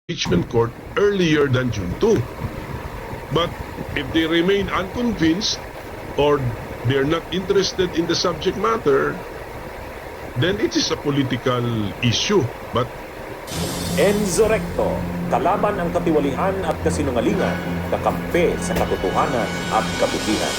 impeachment court earlier than June 2. But if they remain unconvinced or they're not interested in the subject matter, then it is a political issue. But Enzo Recto, kalaban ang katiwalian at kasinungalingan, kakampi sa katotohanan at kabutihan.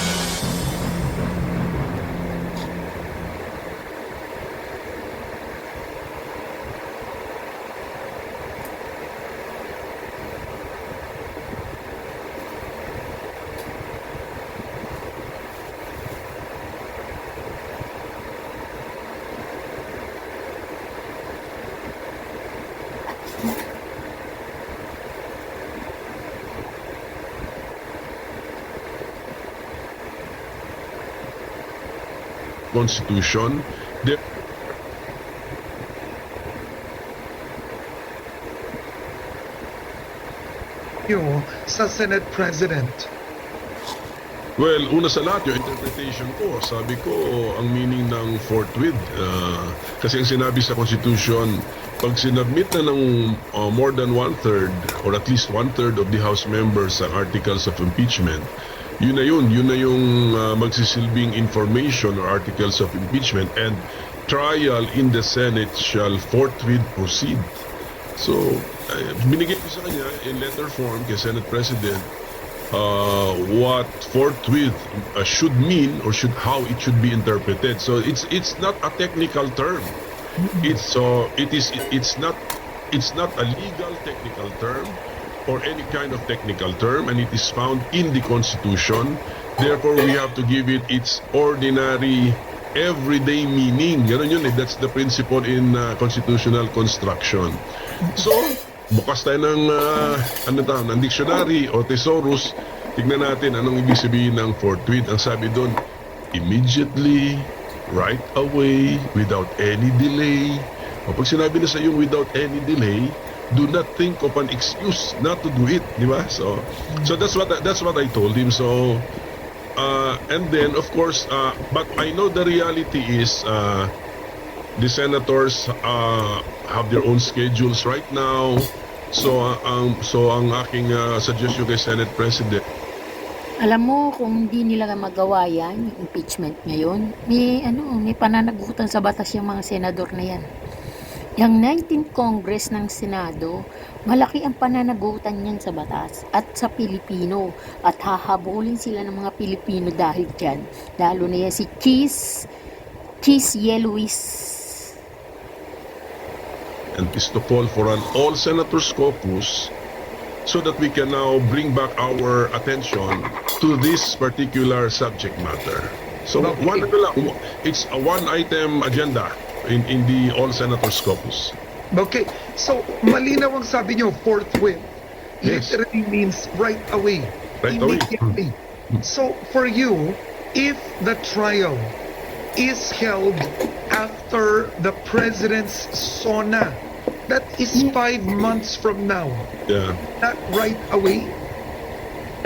Constitution, sa Senate President. well, una sa lahat, yung interpretation ko, sabi ko, ang meaning ng forthwith, kasi ang sinabi sa Constitution, pag sinubmit na ng more than one-third, or at least one-third of the House members ang articles of impeachment, yun na yung magsisilbing information or articles of impeachment, and trial in the Senate shall forthwith proceed. So, binigay ko sa kanya in letter form kay Senate President what forthwith should mean or how it should be interpreted. So it's not a technical term. It's not a legal technical term or any kind of technical term, and it is found in the Constitution. Therefore, we have to give it its ordinary, everyday meaning. Ganun yun eh. That's the principle in constitutional construction. So, bukas tayo ng dictionary o thesaurus, tignan natin anong ibig sabihin ng forthwith. Ang sabi doon, immediately, right away, without any delay. O pag sinabi na sa yung without any delay, do not think of an excuse not to do it, di ba? So that's what I told him. So and then of course, but I know the reality is the senators have their own schedules right now. So ang aking suggestion kay Senate President, alam mo, kung hindi nila magawa yan, yung impeachment ngayon, may pananagutan sa batas yung mga senador na yan. Yung 19th Congress ng Senado, malaki ang pananagutan niyan sa batas at sa Pilipino, at hahabulin sila ng mga Pilipino dahil dyan. Lalo na yan si Cheese Luis. and is to call for an all senators caucus so that we can now bring back our attention to this particular subject matter. So it's a one-item agenda in the all senators caucus. Okay, so malinaw ang sabi nyo, forthwith. Yes. Literally means right away. Right away. Immediately. So for you, if the trial is held after the president's SONA, that is 5 months from now. Yeah. Not right away.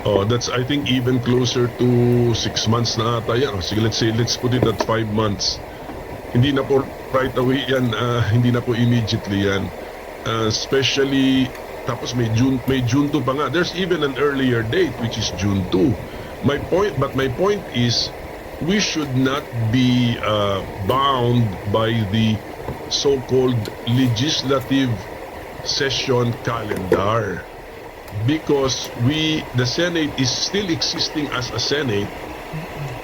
Oh, that's I think even closer to 6 months na ata yan. Sige, let's put it at 5 months. Hindi na po right away yan, hindi na po immediately yan. Especially tapos may June 2 pa nga. There's even an earlier date which is June 2. My point is we should not be bound by the so-called legislative session calendar, because the Senate is still existing as a Senate,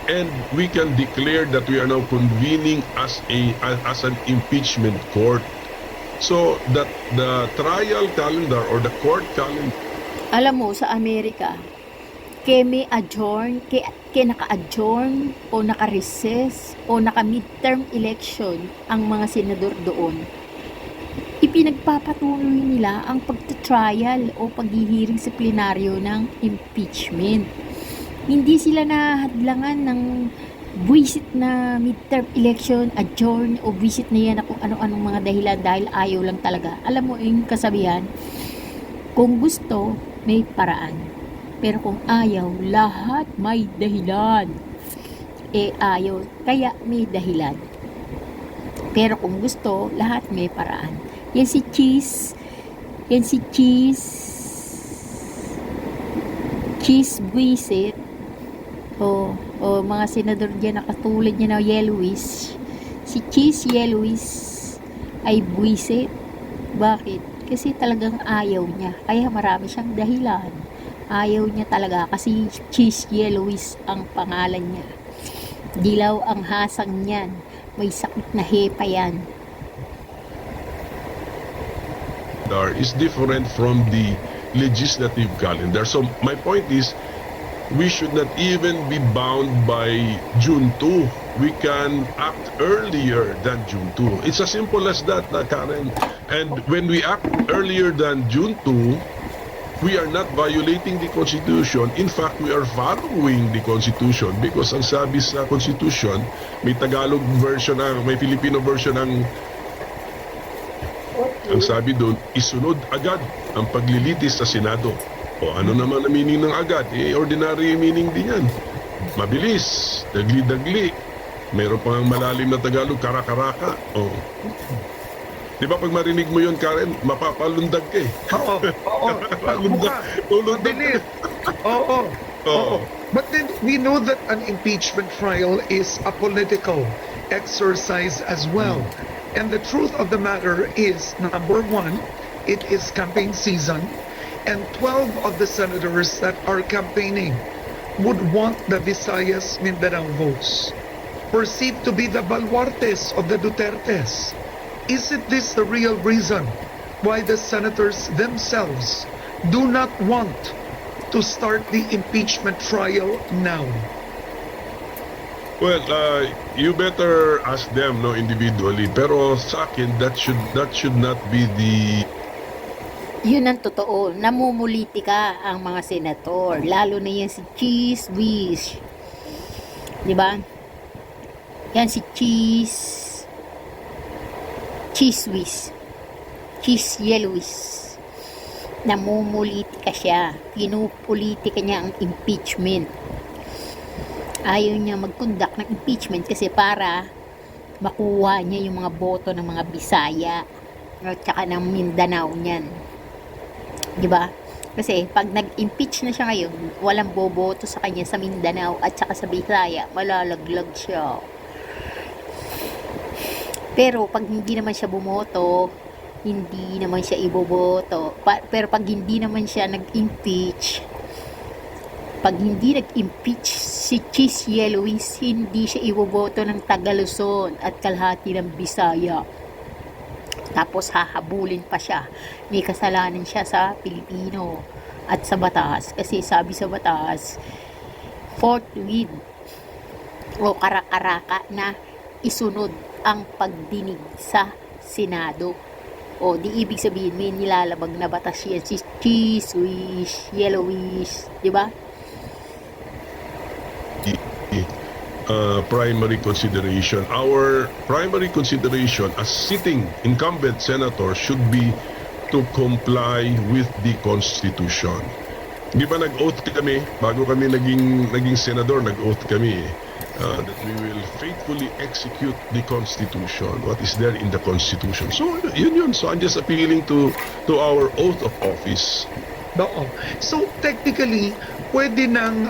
and we can declare that we are now convening as an impeachment court, so that the trial calendar or the court calendar. Alam mo, sa Amerika, may adjourn, naka-adjourn o naka-recess o naka-midterm election ang mga senador doon. Ipinagpapatuloy nila ang pagta-trial o paghihiring sa plenaryo ng impeachment. Hindi sila nahadlangan ng buwisit na midterm election, adjourn o buwisit na yan kung ano-anong mga dahilan dahil ayaw lang talaga. Alam mo yung kasabihan, kung gusto, may paraan. Pero kung ayaw, lahat may dahilan. Ayaw, kaya may dahilan. Pero kung gusto, lahat may paraan. Yan si Cheese Yan si Cheese Buisit. O mga senador dyan na katulad niya na yellowish. Si Cheese Yellowish ay buisit. Bakit? Kasi talagang ayaw niya. Kaya marami siyang dahilan. Ayaw niya talaga kasi Cheese Yellowish ang pangalan niya. Dilaw ang hasang niyan. May sakit na hepa yan. Is different from the legislative calendar. So my point is, we should not even be bound by June 2. We can act earlier than June 2. It's as simple as that, Karen. And when we act earlier than June 2, we are not violating the Constitution. In fact, we are following the Constitution because ang sabi sa Constitution, may Tagalog version, may Filipino version ng ang sabi doon, isunod agad ang paglilitis sa Senado. O ano naman ang meaning ng agad? Ordinary meaning din yan. Mabilis, dagli-dagli. Mayroon pang malalim na Tagalog, karakaraka. O. Di ba pag marinig mo yun, Karen, mapapalundag ka eh. Oo. Tulundag. Mabilis. Oo. But then we know that an impeachment trial is a political exercise as well. And the truth of the matter is, number one, it is campaign season, and 12 of the senators that are campaigning would want the Visayas Mindanao votes, perceived to be the baluartes of the Dutertes. Isn't this the real reason why the senators themselves do not want to start the impeachment trial now? Well, you better ask them individually. Pero sa akin, that should not be the... Yun ang totoo. Namumulitika ang mga senator. Lalo na yan si Cheese Wish. Diba? Yan si Cheese Wish. Cheese Yellowish. Namumulitika siya. Pinupolitika niya ang impeachment. Ayaw niya mag-conduct ng impeachment kasi para makuha niya yung mga boto ng mga Bisaya at saka ng Mindanao niyan. Diba? Kasi pag nag-impeach na siya ngayon, walang boboto sa kanya sa Mindanao at saka sa Bisaya, malalaglag siya. Pero pag hindi naman siya bumoto, hindi naman siya iboboto. Pero pag hindi naman siya nag-impeach, pag hindi nag-impeach si Cheese Yellowish, hindi siya iboboto ng Taga-Luzon at kalahati ng Bisaya. Tapos hahabulin pa siya. May kasalanan siya sa Pilipino at sa batas. Kasi sabi sa batas, forthwith o karakaraka na isunod ang pagdinig sa Senado. O di ibig sabihin may nilalabag na batas yan si Cheese Wish, Yellowish, di ba? Primary consideration. Our primary consideration as sitting incumbent senator should be to comply with the Constitution. Di ba nag-oath kami, bago kami naging senador, nag-oath kami that we will faithfully execute the Constitution, what is there in the Constitution. So, yun. So, I'm just appealing to our oath of office. Oo. So technically, pwede nang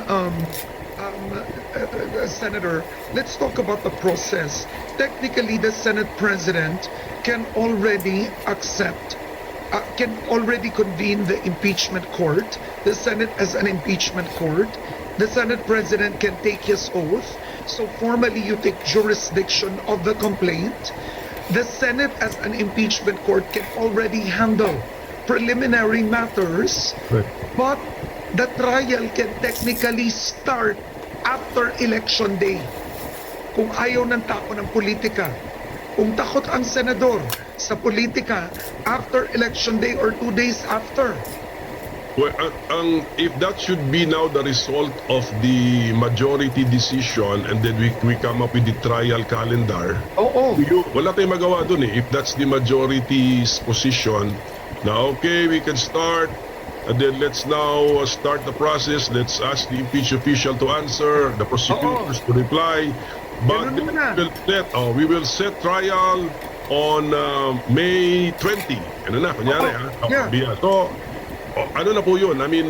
Senator, let's talk about the process. Technically, the Senate President can already can already convene the impeachment court, the Senate as an impeachment court. The Senate President can take his oath. So formally, you take jurisdiction of the complaint. The Senate as an impeachment court can already handle preliminary matters, but the trial can technically start after election day. Kung ayaw ng tao ng politika, kung takot ang senador sa politika, after election day or 2 days after. Well, if that should be now the result of the majority decision and then we come up with the trial calendar, wala tayong magawa dun eh. If that's the majority's position, na okay, we can start, and then let's now start the process. Let's ask the impeached official to answer, the prosecutors to reply. But we will set trial on May 20, Ano na, kunyari, Yeah. So, ano na po yun? I mean,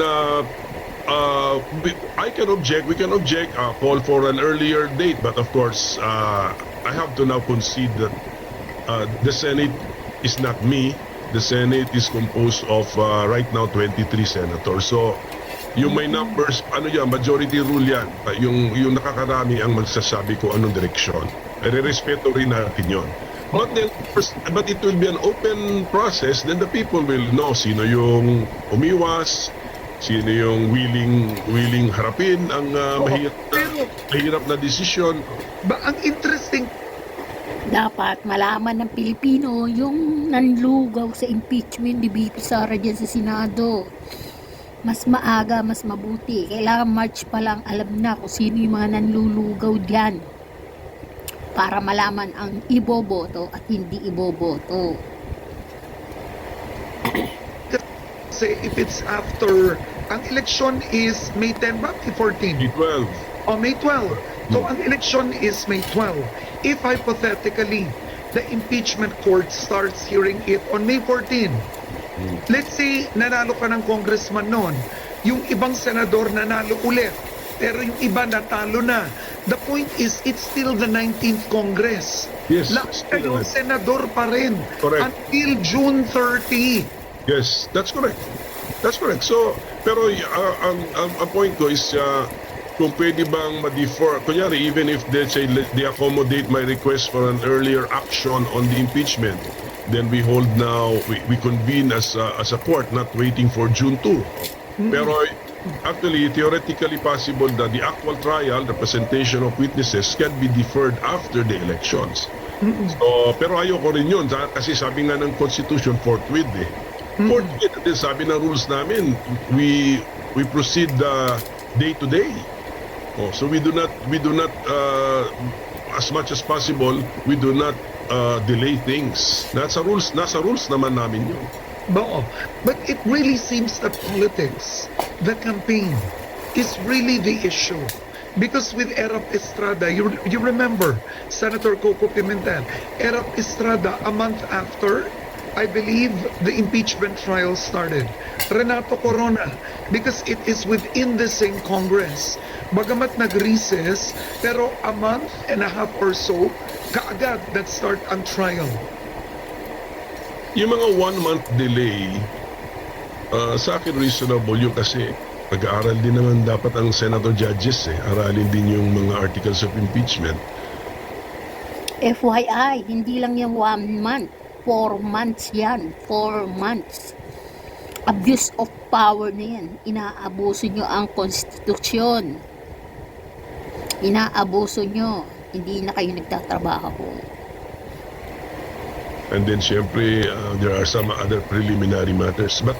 I can object, we can object, call for an earlier date, but of course, I have to now concede that the Senate is not me. The Senate is composed of right now 23 senators. So, yung may numbers, ano yan, majority rule yan. Yung nakakarami ang magsasabi ko anong direksyon. Re-respeto rin natin yun. But then, but it will be an open process, then the people will know sino yung umiwas, sino yung willing harapin ang mahirap na desisyon. Ba, ang interesting, Dapat malaman ng Pilipino yung nanlugaw sa impeachment ni VP Sara dyan sa Senado. Mas maaga, mas mabuti. Kailangan March pa lang alam na kung sino yung mga nanlulugaw dyan. Para malaman ang iboboto at hindi iboboto. say if it's after, ang election is May 10 ba? May 14? May 12. May 12. So ang election is May 12. If hypothetically, the impeachment court starts hearing it on May 14, let's say nanalo ka ng congressman noon, yung ibang senador nanalo ulit, pero yung iba natalo na. The point is, it's still the 19th Congress. Yes, Lahat still kayo senador pa rin Correct. until June 30. Yes, that's correct. That's correct. So, pero ang point ko is kung pwede bang ma-defer, kunyari, even if they say they accommodate my request for an earlier action on the impeachment, then we hold now, we convene as a court, not waiting for June 2. Pero actually, theoretically possible that the actual trial, the presentation of witnesses can be deferred after the elections. So, pero ayoko rin yun, kasi sabi nga ng Constitution, forthwith eh. Forthwith, at sabi ng rules namin, we proceed day to day. Oh, so we do not as much as possible, we do not delay things. Nasa rules naman namin yun. But it really seems that politics, the campaign, is really the issue. Because with Erap Estrada, you remember Senator Coco Pimentel, Erap Estrada, a month after, I believe the impeachment trial started. Renato Corona, because it is within the same Congress. Bagamat nag-recess, pero a month and a half or so, kaagad nag-start ang trial. Yung mga 1 month delay, sa akin reasonable yun kasi nag-aaral din naman dapat ang senator judges aralin din yung mga articles of impeachment. FYI, hindi lang yung 1 month. 4 months yan. 4 months. Abuse of power na yan. Inaabuso nyo ang konstitusyon. Inaabuso nyo. Hindi na kayo nagtatrabaho. And then syempre, there are some other preliminary matters. But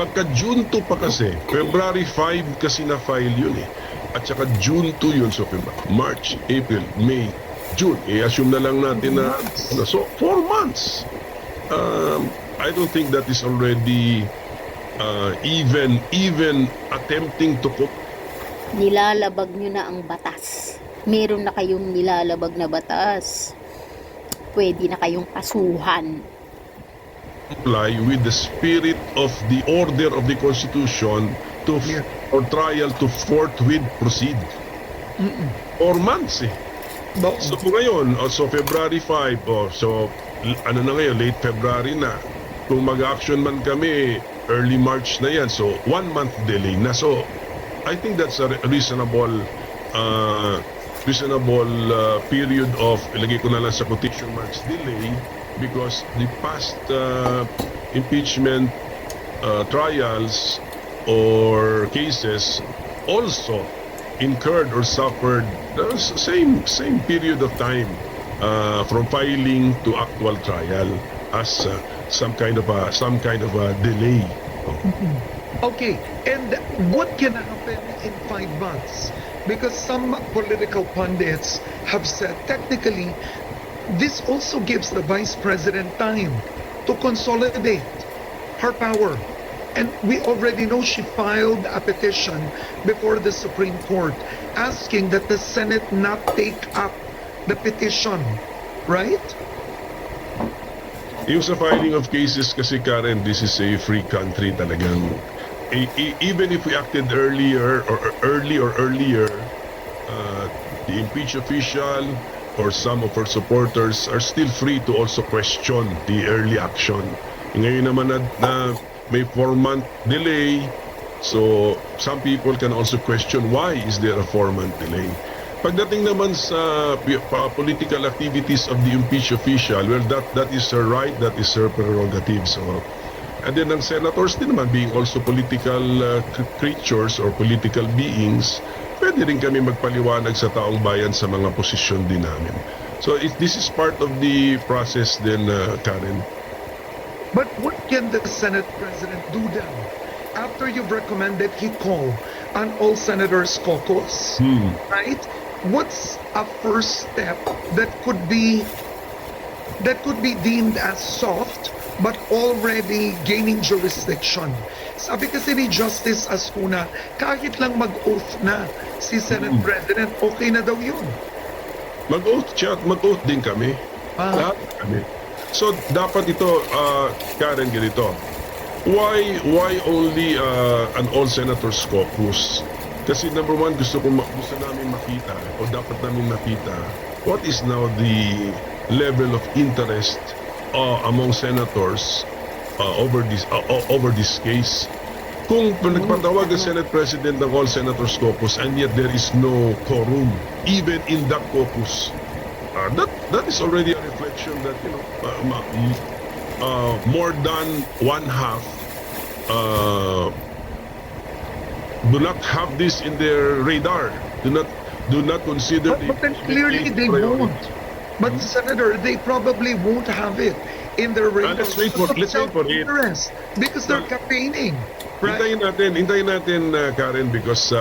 pagka June 2 pa kasi, February 5 kasi na-file yun eh. At saka June 2 yun. So March, April, May, June. I-assume na lang natin na, so 4 months. I don't think that is already even attempting to cope. Nilalabag nyo na ang batas. Meron na kayong nilalabag na batas. Pwede na kayong kasuhan. Comply with the spirit of the order of the Constitution to for trial to forthwith proceed. 4 months eh. So ngayon, so February 5, so ano na ngayon, late February na. Kung mag-action man kami, early March na yan. So 1 month delay na. So I think that's a reasonable period of, ilagay ko na lang sa quotation marks, delay, because the past impeachment trials or cases also incurred or suffered the same period of time from filing to actual trial as some kind of a delay. Okay, and what can happen in 5 months? Because some political pundits have said technically this also gives the Vice President time to consolidate her power. And we already know she filed a petition before the Supreme Court asking that the Senate not take up the petition, right? Yung sa filing of cases kasi, Karen, this is a free country talagang. Even if we acted earlier, the impeached official or some of our supporters are still free to also question the early action. Ngayon naman na may 4-month delay, so some people can also question why is there a 4-month delay. Pagdating naman sa political activities of the impeached official, well, that is her right, that is her prerogative. So, and then ang senators din naman being also political creatures or political beings, pwede rin kami magpaliwanag sa taong bayan sa mga posisyon din namin. So this is part of the process then, Karen. But what can the Senate President do then? After you've recommended he call an all senators caucus, right? What's a first step that could be deemed as soft but already gaining jurisdiction? Sabi kasi ni Justice Ascuna, kahit lang mag-oath na si Senate President, okay na daw yun. Mag-oath siya at mag-oath din kami. Lahat kami. So, dapat ito, Karen, ganito. Why only an all senators caucus? Kasi number one, gusto namin makita o dapat namin makita what is now the level of interest among senators over this case. Kung nagpatawag ang Senate President ng all senators caucus and yet there is no quorum even in that caucus, that is already a reflection that more than one half do not have this in their radar. Do not consider But then clearly they won't. But Senator, they probably won't have it in their radar. Let's wait for it. Because they're campaigning. Right? Hintayin natin, Karen, because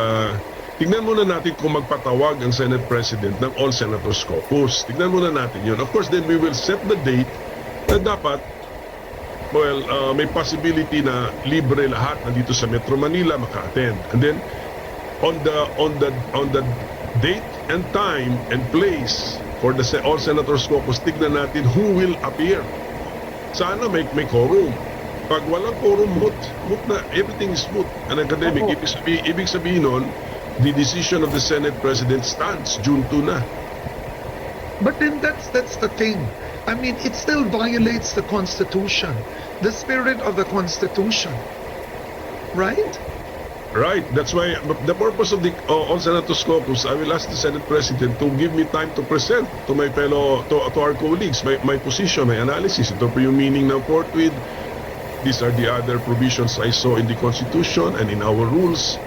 tignan muna natin kung magpatawag ang Senate President ng All Senators Caucus. Tignan muna natin yun. Of course, then we will set the date na dapat, may possibility na libre lahat nandito sa Metro Manila maka-attend. And then, on the date and time and place for the All Senators Caucus, tignan natin who will appear. Sana may quorum. Pag walang quorum, moot na, everything is moot. An academic, ibig sabihin nun, the decision of the Senate President stands June 2 na. But then that's the thing. I mean, it still violates the Constitution, the spirit of the Constitution, right? Right. That's why the purpose of the All Senators Caucus, I will ask the Senate President to give me time to present to my to our colleagues, my position, my analysis. Ito po yung meaning ng forthwith. These are the other provisions I saw in the Constitution and in our rules,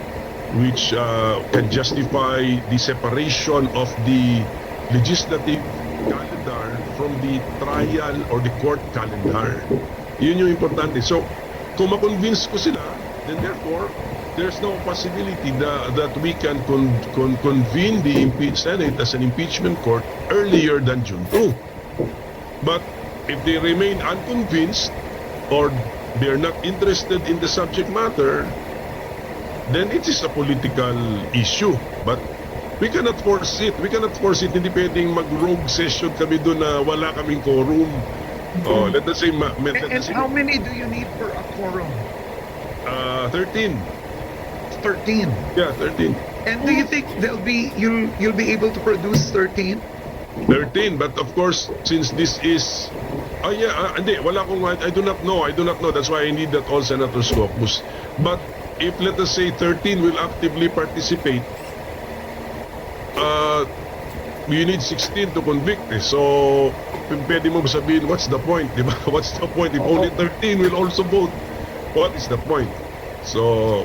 which can justify the separation of the legislative calendar from the trial or the court calendar. Yun yung importante. So, kung ma-convince ko sila, then therefore, there's no possibility that we can convene the Senate as an impeachment court earlier than June 2. But if they remain unconvinced or they're not interested in the subject matter, then it is a political issue. But we cannot force it. Hindi pwedeng mag-rogue session kami doon na wala kaming quorum. Let us say... And how many do you need for a quorum? 13. 13. Yeah, 13. And do you think you'll be able to produce 13? 13, but of course, since this is... hindi, wala akong... I do not know. That's why I need that all senators caucus. But if, let us say, 13 will actively participate, you need 16 to convict. So, pwede mo sabihin, what's the point? Diba? What's the point? If only 13 will also vote, what is the point? So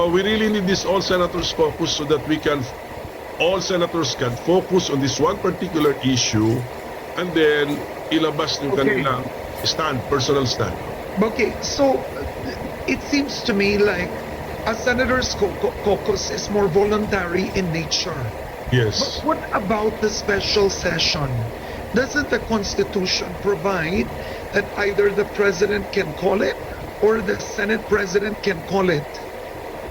we really need this all senators caucus so that all senators can focus on this one particular issue and then ilabas yung kanilang personal stand. Okay, so it seems to me like a senator's caucus is more voluntary in nature. Yes. But what about the special session? Doesn't the Constitution provide that either the President can call it or the Senate President can call it?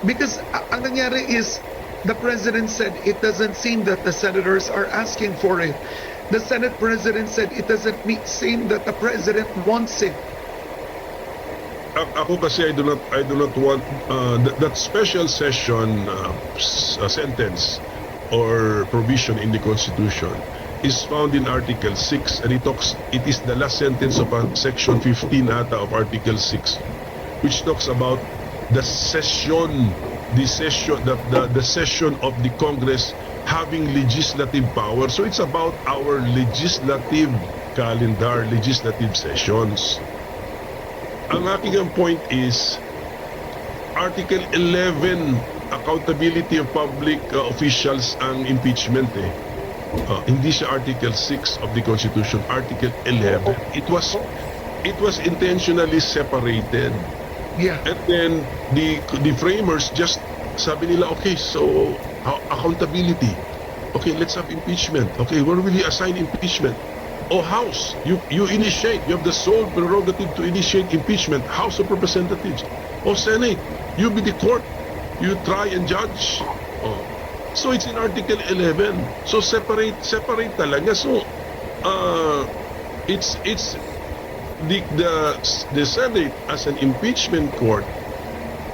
Because ang nangyari is the President said it doesn't seem that the senators are asking for it. The Senate President said it doesn't seem that the President wants it. Ako kasi I do not want that special session sentence or provision in the Constitution is found in Article 6, and it is the last sentence of Section 15 ata of Article 6, which talks about the session of the Congress having legislative power. So it's about our legislative calendar, legislative sessions. Ang aking point is Article 11, accountability of public officials ang impeachment eh. Hindi siya Article 6 of the Constitution, Article 11. It was intentionally separated. Yeah. And then the framers just sabi nila, okay, so accountability. Okay, let's have impeachment. Okay, where will you assign impeachment? Oh, House, you initiate. You have the sole prerogative to initiate impeachment. House of Representatives. Oh, Senate, you be the court. You try and judge. Oh. So it's in Article 11. So separate talaga. So it's the Senate as an impeachment court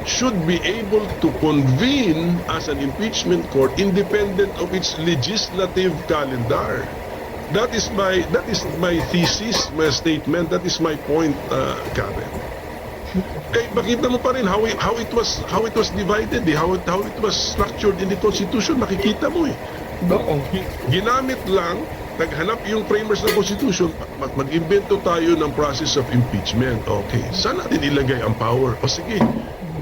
should be able to convene as an impeachment court independent of its legislative calendar. That is my thesis, my statement. That is my point, Karen. Eh, makita mo pa rin how it was divided, how it was structured in the Constitution. Nakikita mo eh. Oo. Ginamit lang, naghanap yung framers ng Constitution, mag-invento tayo ng process of impeachment. Okay, saan natin ilagay ang power? O sige,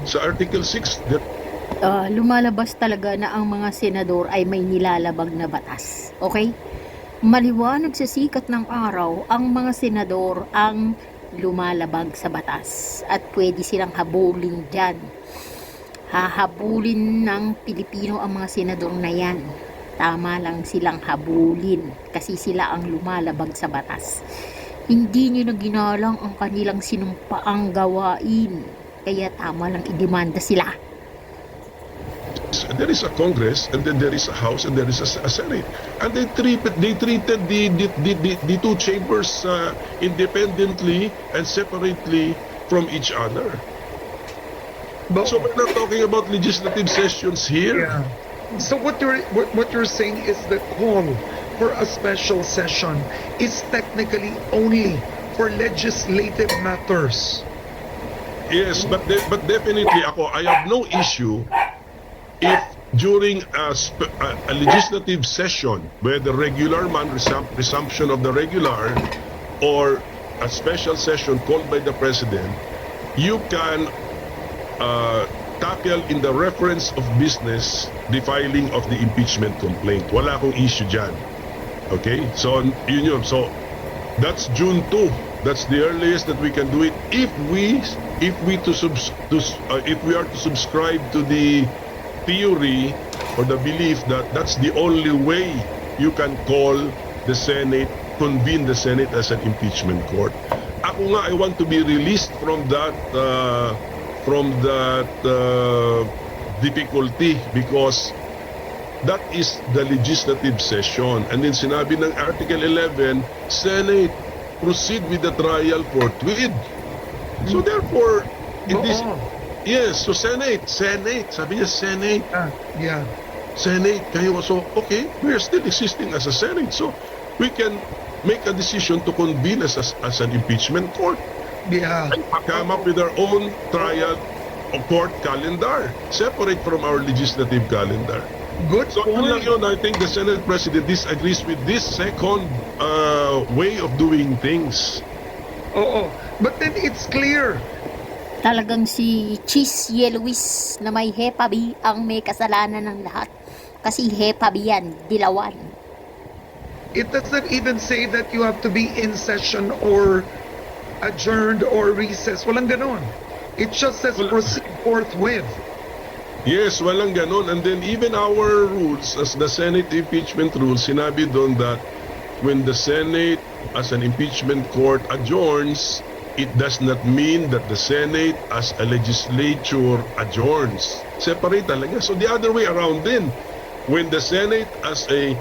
sa Article 6, lumalabas talaga na ang mga senador ay may nilalabag na batas. Okay? Maliwanag sa sikat ng araw, ang mga senador ang lumalabag sa batas at pwede silang habulin dyan. Hahabulin ng Pilipino ang mga senador na yan. Tama lang silang habulin kasi sila ang lumalabag sa batas. Hindi nyo na ginalang ang kanilang sinumpaang gawain. Kaya tama lang idemanda sila. there is a Congress, and then there is a House, and there is a Senate, and they treated the two chambers independently and separately from each other. But, So we're not talking about legislative sessions here. yeah. So what you're saying is the call for a special session is technically only for legislative matters. Yes, but definitely I have no issue if during a legislative session, whether regular resumption of the regular or a special session called by the President, you can tackle in the reference of business the filing of the impeachment complaint. Wala akong issue dyan. Okay? So, yun. So, that's June 2. That's the earliest that we can do it if we are to subscribe to the theory or the belief that that's the only way you can call the Senate, convene the Senate as an impeachment court. Ako nga, I want to be released from that difficulty because that is the legislative session. And then sinabi ng Article 11, Senate, proceed with the trial forthwith. So therefore, in this, yes, so Senate, sabi niya Senate, Yeah. Senate, kayo, so okay, we are still existing as a Senate, so we can make a decision to convene as an impeachment court Yeah. and come up with our own trial or court calendar, separate from our legislative calendar. Good So yun lang point. yun, I think the Senate President disagrees with this second way of doing things. Oo. But then it's clear. Talagang si Cheese Luis na may Hepa B ang may kasalanan ng lahat. Kasi Hepa B yan, dilawan. It doesn't even say that you have to be in session or adjourned or recess. Walang ganon. It just says proceed forthwith. Yes, walang ganon. And then even our rules, as the Senate impeachment rules, sinabi doon that when the Senate as an impeachment court adjourns, it does not mean that the Senate as a legislature adjourns. Separate talaga. So the other way around din. When the Senate as a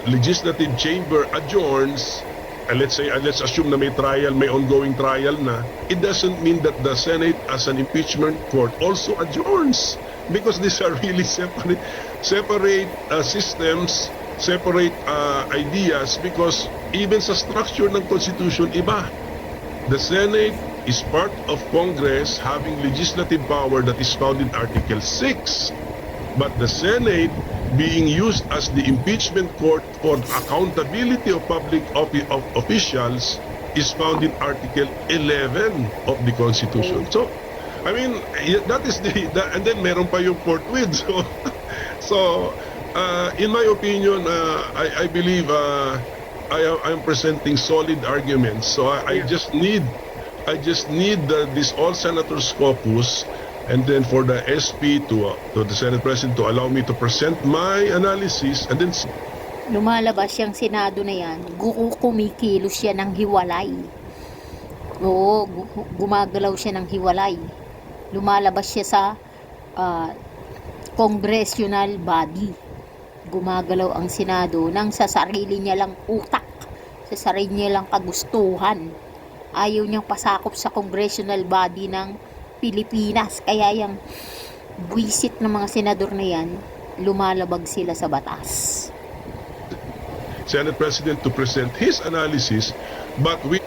legislative chamber adjourns, let's assume na may trial, may ongoing trial na, it doesn't mean that the Senate as an impeachment court also adjourns, because these are really separate systems, separate ideas, because even sa structure ng Constitution, iba. The Senate is part of Congress having legislative power that is found in Article 6. But the Senate being used as the impeachment court for accountability of public officials is found in Article 11 of the Constitution. So, I mean, that is and then meron pa yung forthwith. So, in my opinion, I believe I am presenting solid arguments. So I just need this all senators caucus, and then for the SP to the Senate President to allow me to present my analysis, and then Lumalabas yung Senado na yan, kumikilos siya ng hiwalay. Oo, gumagalaw siya ng hiwalay. Lumalabas siya sa congressional body. Gumagalaw ang Senado nang sa sarili niya lang utak, sa sarili niya lang kagustuhan. Ayaw niyang pasakop sa congressional body ng Pilipinas. Kaya yung buwisit ng mga senador na yan, lumalabag sila sa batas. Senate President to present his analysis, but we